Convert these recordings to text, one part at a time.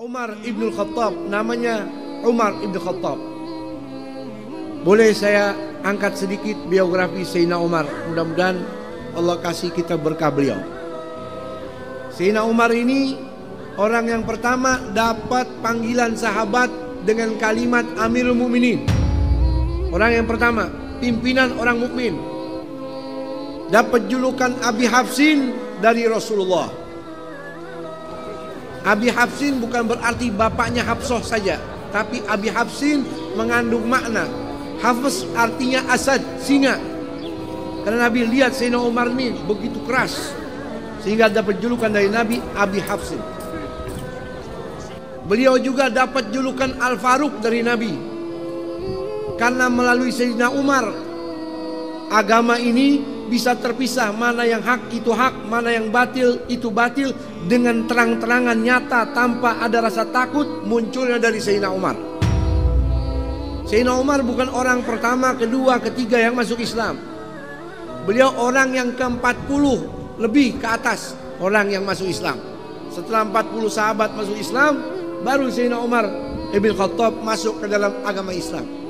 Umar ibn Khattab, namanya Umar ibn Khattab. Boleh saya angkat sedikit biografi Sayyidina Umar. Mudah-mudahan Allah kasih kita berkah beliau. Sayyidina Umar ini orang yang pertama dapat panggilan sahabat dengan kalimat Amirul Mukminin. Orang yang pertama, pimpinan orang mukmin. Dapat julukan Abi Hafsin dari Rasulullah. Abi Hafsin bukan berarti bapaknya Hafsah saja, tapi Abi Hafsin mengandung makna. Hafs artinya asad, singa. Karena Nabi lihat Sayyidina Umar ini begitu keras, sehingga dapat julukan dari Nabi Abi Hafsin. Beliau juga dapat julukan Al-Faruq dari Nabi, karena melalui Sayyidina Umar agama ini bisa terpisah, mana yang hak itu hak, mana yang batil itu batil, dengan terang-terangan nyata tanpa ada rasa takut munculnya dari Sayyidina Umar. Sayyidina Umar bukan orang pertama, kedua, ketiga yang masuk Islam. Beliau orang yang ke-40 lebih ke atas orang yang masuk Islam. Setelah 40 sahabat masuk Islam, baru Sayyidina Umar ibn Khattab masuk ke dalam agama Islam.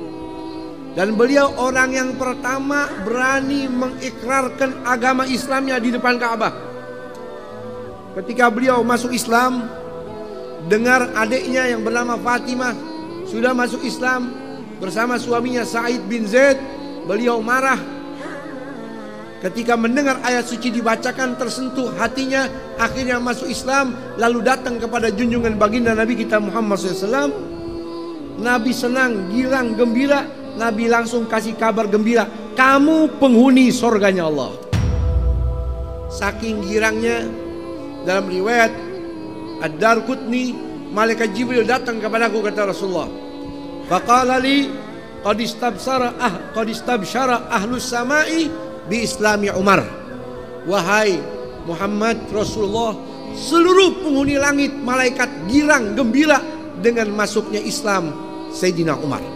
Dan beliau orang yang pertama berani mengikrarkan agama Islamnya di depan Ka'bah. Ketika beliau masuk Islam, dengar adiknya yang bernama Fatimah sudah masuk Islam bersama suaminya Sa'id bin Zaid, beliau marah. Ketika mendengar ayat suci dibacakan, tersentuh hatinya, akhirnya masuk Islam, lalu datang kepada junjungan baginda Nabi kita Muhammad SAW. Nabi senang, girang, gembira. Nabi langsung kasih kabar gembira, kamu penghuni surganya Allah. Saking girangnya, dalam riwayat Ad-Darqutni, malaikat Jibril datang kepadaku, kata Rasulullah. Faqala li qad istabsyara ahlus samai bi islami Umar. Wahai Muhammad Rasulullah, seluruh penghuni langit malaikat girang gembira dengan masuknya Islam Sayyidina Umar.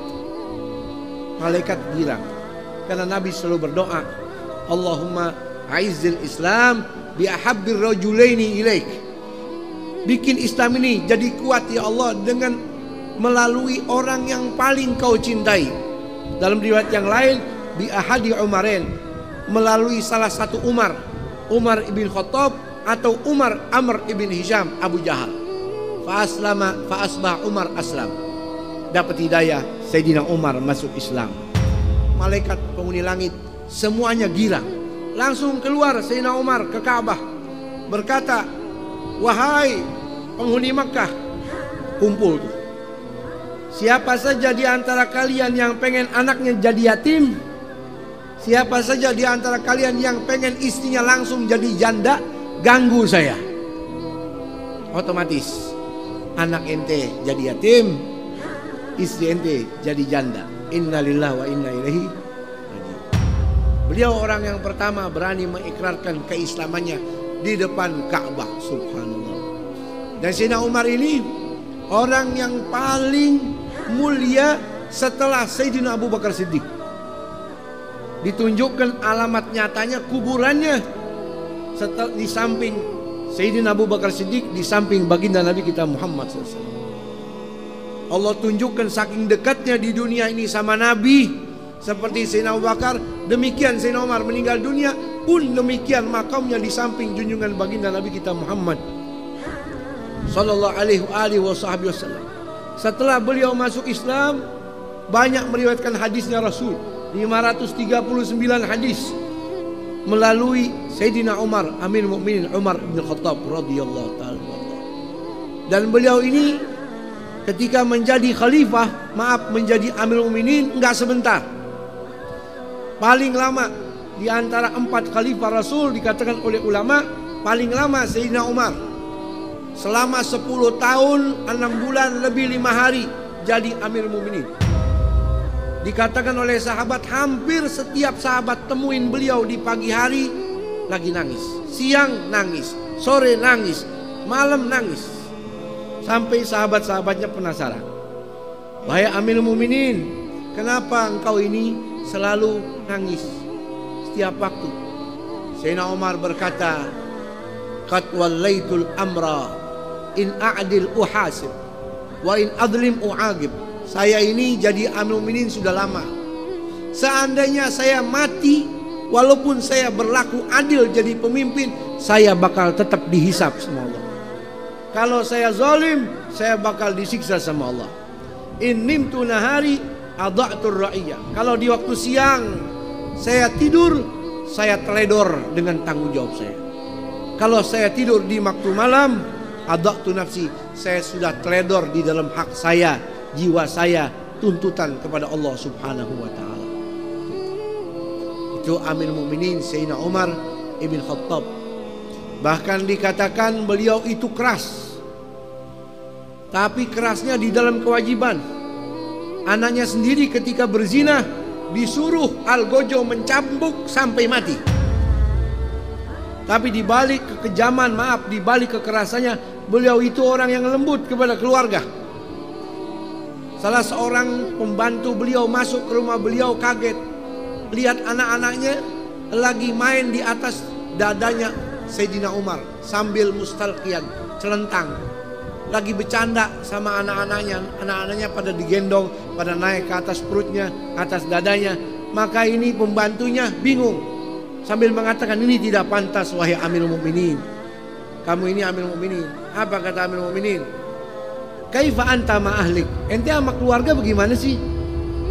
Malaikat girang karena Nabi selalu berdoa, Allahumma aizzil Islam bi ahabbir rajulaini ilaik. Bikin Islam ini jadi kuat ya Allah dengan melalui orang yang paling kau cintai. Dalam riwayat yang lain, bi ahadi Umarain, melalui salah satu Umar, Umar ibn Khattab atau Umar Amr ibn Hisham Abu Jahal. Fa asbah Umar aslam. Dapat hidayah, Sayyidina Umar masuk Islam. Malaikat penghuni langit semuanya girang. Langsung keluar Sayyidina Umar ke Ka'bah, berkata, wahai penghuni Makkah, kumpul tuh. Siapa saja di antara kalian yang pengen anaknya jadi yatim, siapa saja di antara kalian yang pengen istrinya langsung jadi janda, ganggu saya. Otomatis anak ente jadi yatim, istri ente jadi janda. Innalillahi wa inna ilaihi raji'un. Beliau orang yang pertama berani mengikrarkan keislamannya di depan Ka'bah. Subhanallah. Dan Sayyidina Umar ini orang yang paling mulia setelah Sayyidina Abu Bakar Siddiq. Ditunjukkan alamat nyatanya kuburannya di samping Sayyidina Abu Bakar Siddiq, di samping baginda Nabi kita Muhammad SAW. Allah tunjukkan saking dekatnya di dunia ini sama Nabi, seperti Sayyidina Abu Bakar, demikian Sayyidina Umar meninggal dunia pun demikian makamnya di samping junjungan baginda Nabi kita Muhammad sallallahu alaihi wasallam. Setelah beliau masuk Islam, banyak meriwayatkan hadisnya Rasul, 539 hadis melalui Sayyidina Umar Amirul Mukminin Umar bin Khattab radhiyallahu taala. Dan beliau ini ketika menjadi khalifah, menjadi Amirul Mukminin enggak sebentar. Paling lama di antara 4 khalifah Rasul dikatakan oleh ulama, paling lama Sayyidina Umar. Selama 10 tahun, 6 bulan lebih 5 hari jadi Amirul Mukminin. Dikatakan oleh sahabat, hampir setiap sahabat temuin beliau di pagi hari lagi nangis, siang nangis, sore nangis, malam nangis. Sampai sahabat-sahabatnya penasaran, wahai Amirul Mukminin, kenapa engkau ini selalu nangis setiap waktu? Sayyidina Umar berkata, qad wallaitul amra in a'dil uhasib wa in adlim u'agib. Saya ini jadi Amirul Mukminin sudah lama. Seandainya saya mati, walaupun saya berlaku adil jadi pemimpin, saya bakal tetap dihisap sama Allah. Kalau saya zalim, saya bakal disiksa sama Allah. In nimtu nahari adha'tur ra'iyah. Kalau di waktu siang saya tidur, saya teledor dengan tanggung jawab saya. Kalau saya tidur di waktu malam, adha'tu nafsi, saya sudah teledor di dalam hak saya, jiwa saya, tuntutan kepada Allah Subhanahu wa taala. Itu Amirul Mukminin Sayyidina Umar ibn Khattab. Bahkan dikatakan beliau itu keras, tapi kerasnya di dalam kewajiban. Anaknya sendiri ketika berzina disuruh Algojo mencambuk sampai mati. Tapi di balik kekejaman, di balik kekerasannya, beliau itu orang yang lembut kepada keluarga. Salah seorang pembantu beliau masuk ke rumah beliau kaget, lihat anak-anaknya lagi main di atas dadanya Sayyidina Umar sambil mustalqiyan, celentang, lagi bercanda sama anak-anaknya. Anak-anaknya pada digendong, pada naik ke atas perutnya, atas dadanya. Maka ini pembantunya bingung, sambil mengatakan, ini tidak pantas wahai Amirul Mukminin. Kamu ini Amirul Mukminin. Apa kata Amirul Mukminin? Kaifa anta ma ahlik? Ente sama keluarga bagaimana sih?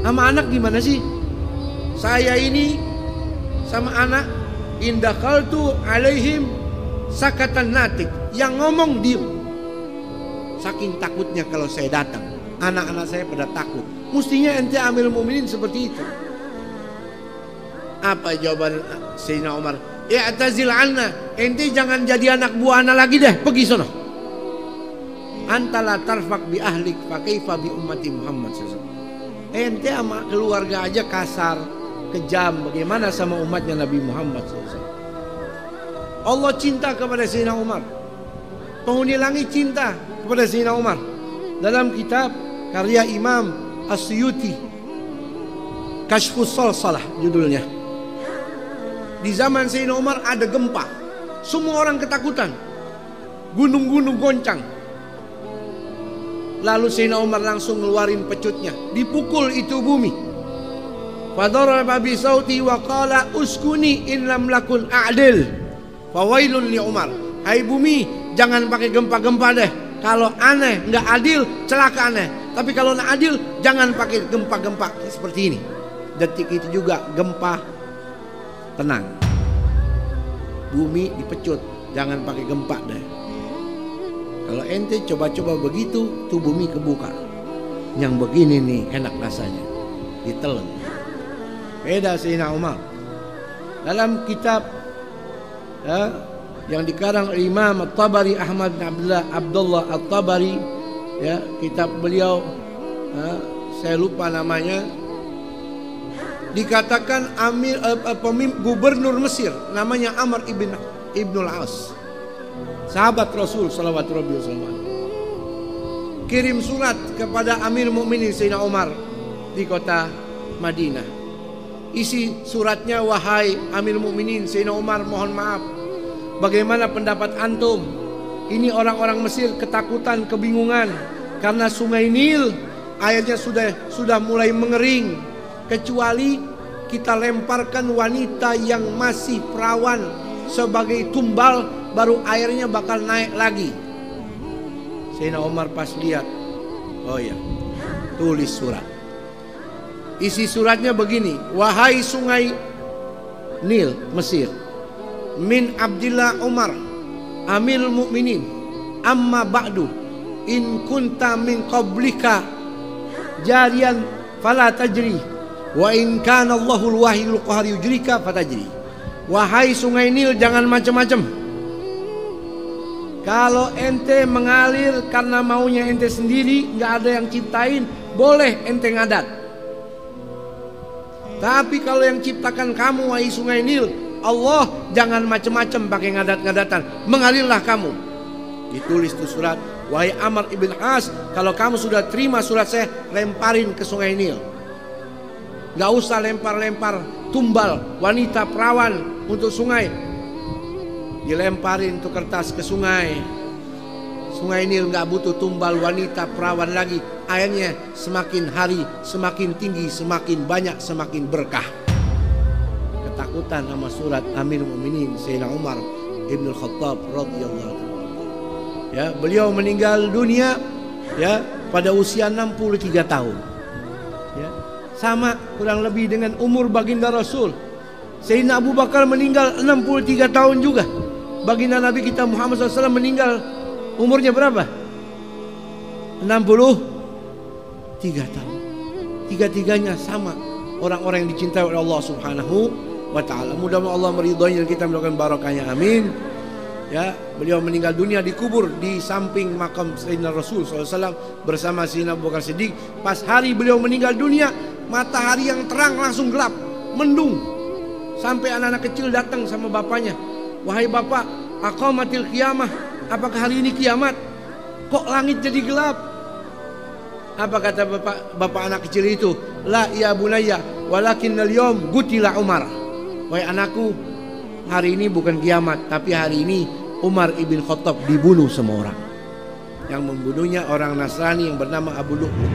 Sama anak gimana sih? Saya ini sama anak, indakhaltu alaihim sakatan natik. Yang ngomong diem. Saking takutnya kalau saya datang, anak-anak saya pada takut. Mestinya ente Amirul Mukminin seperti itu. Apa jawaban Sayyidina Umar? I'tazil anna, ente jangan jadi anak buah anak lagi deh, pergi sono. Anta la tarfaq bi ahlik fa kaifa bi ummati Muhammad sallallahu alaihi wasallam. Ente sama keluarga aja kasar, kejam, bagaimana sama umatnya Nabi Muhammad sallallahu alaihi wasallam. Allah cinta kepada Sayyidina Umar. Penghuni langit cinta kepada Sayyidina Umar. Dalam kitab karya Imam As-Suyuti, Kashfus Salsalah judulnya. Di zaman Sayyidina Umar ada gempa. Semua orang ketakutan. Gunung-gunung goncang. Lalu Sayyidina Umar langsung ngeluarin pecutnya. Dipukul itu bumi. Fadaraba bi sauti wa qala uskuni in lam lakun a'dil. Fawailun li Umar. Hai bumi, jangan pakai gempa-gempa deh. Kalau aneh, nggak adil, celaka aneh. Tapi kalau nggak adil, jangan pakai gempa-gempa seperti ini. Detik itu juga gempa, tenang. Bumi dipecut, jangan pakai gempa deh. Kalau ente coba-coba begitu, tuh bumi kebuka. Yang begini nih enak rasanya, ditelen. Beda Sayyidina Umar. Dalam kitab yang dikarang Imam At-Tabari, Ahmad bin Abdullah At-Tabari, ya, kitab beliau, saya lupa namanya, dikatakan gubernur Mesir namanya Amr ibnul As, sahabat Rasul sallallahu alaihi wasallam, kirim surat kepada Amir Mukminin Sayyidina Umar di kota Madinah. Isi suratnya, wahai Amir Mukminin Sayyidina Umar, mohon maaf, bagaimana pendapat antum? Ini orang-orang Mesir ketakutan, kebingungan karena Sungai Nil airnya sudah mulai mengering, kecuali kita lemparkan wanita yang masih perawan sebagai tumbal, baru airnya bakal naik lagi. Sayyidina Umar pas lihat, oh ya, tulis surat. Isi suratnya begini, wahai Sungai Nil Mesir, min Abdillah Umar Amirul Mukminin, amma ba'du, in kunta min qablika jariyan fala tajri, wa in kana Allahul wahyul qahar yujrika fatajri. Wahai Sungai Nil, jangan macam-macam. Kalau ente mengalir karena maunya ente sendiri, nggak ada yang ciptain, boleh ente ngadat. Tapi kalau yang ciptakan kamu, wahai Sungai Nil, Allah, jangan macam-macam pakai ngadat-ngadatan, mengalirlah kamu. Ditulis tuh surat, wahai Amr ibn As, kalau kamu sudah terima surat saya, lemparin ke Sungai Nil. Gak usah lempar-lempar tumbal wanita perawan untuk sungai. Dilemparin tuh kertas ke sungai. Sungai Nil nggak butuh tumbal wanita perawan lagi. Airnya semakin hari semakin tinggi, semakin banyak, semakin berkah. Ketakutan sama surat Amirul Mukminin Sayyidina Umar Ibn Khattab radhiyallahu anhu. Ya, beliau meninggal dunia ya pada usia 63 tahun. Ya, sama kurang lebih dengan umur baginda Rasul. Sayyidina Abu Bakar meninggal 63 tahun juga. Baginda Nabi kita Muhammad SAW meninggal umurnya berapa? 63 tahun. Tiga-tiganya sama orang-orang yang dicintai oleh Allah Subhanahu wa ta'ala. Mudah-mudahan Allah meridhai dan kita melakukan barakahnya, amin. Ya, beliau meninggal dunia dikubur di samping makam Sayyidina Rasul SAW bersama Sayyidina Abu Bakar Siddiq. Pas hari beliau meninggal dunia, matahari yang terang langsung gelap, mendung. Sampai anak-anak kecil datang sama bapaknya, wahai bapak, aqamatil qiyamah, apakah hari ini kiamat? Kok langit jadi gelap? Apa kata bapak anak kecil itu? La ya bunayya, walakinnal yawm qutila Umar. Wahai anakku, hari ini bukan kiamat, tapi hari ini Umar ibn Khattab dibunuh sama orang. Yang membunuhnya orang Nasrani yang bernama Abu Lu'lu'.